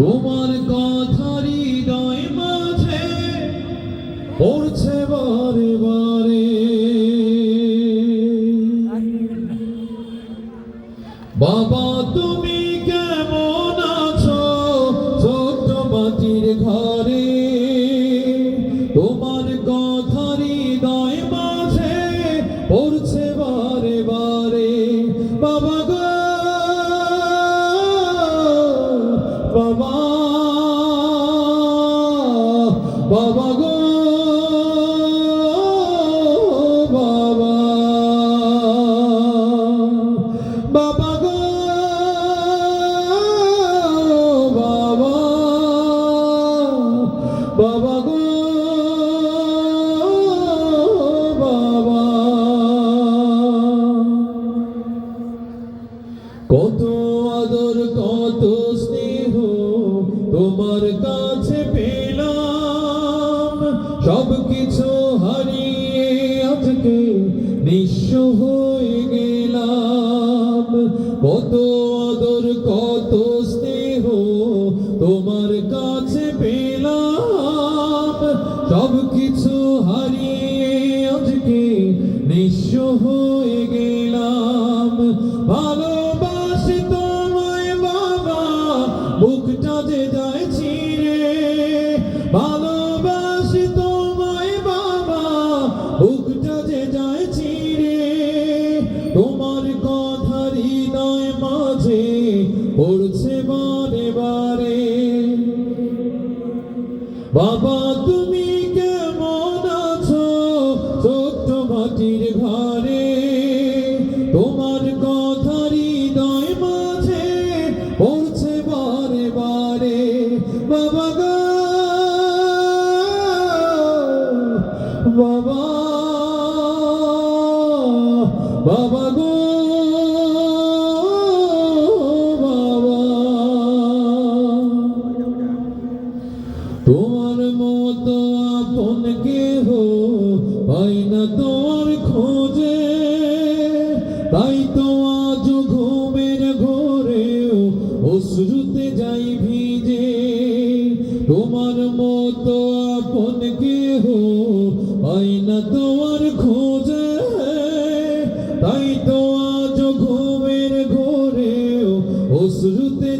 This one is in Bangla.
তোমার কথা হৃদয় মাঝে পড়ছে বারে বারে। বাবা তুমি কেমন আছো ছোট্ট মাটির ঘরে? তোমার কথা হৃদয় মাঝে পড়ছে বারে বারে। বাবা গো বাবা, বাবা গো বাবা, বাবা গো বাবা, বাবা গো বাবা। কত আদর কত স্নেহ তোমার কাছে পেলাম, সব কিছু হারিয়ে আজকে নিঃস্ব হয়ে গেলাম। কত আদর কত স্নেহ তোমার কাছে পেলাম, সব কিছু হারিয়ে আজকে নিঃস্ব হয়ে গেলাম। ভালোবাসি তোমায় বাবা, বুকটা যে যায় ছিঁড়ে। ভালোবাসি তোমায় বাবা, বুকটা যে যায় ছিঁড়ে। তোমার কথা হৃদয় মাঝে পড়ছে বারে বারে। বাবা তুমি কেমন আছো ছোট্ট মাটির ঘরে? তোমার কথা হৃদয় মাঝে পড়ছে বারে বারে। বাবা গো বাবা, বাবা গো বাবা। তোমার মতো আপন কেহ পাই না তোমার খোঁজে, তাই তো আজ ঘুমের ঘোরেও অশ্রুতে যাই ভিজে। তোমার মতো আপন কেহ পাই না তোমার খোঁজে, তাই তো আজ ঘুমের ঘোরেও অশ্রুতে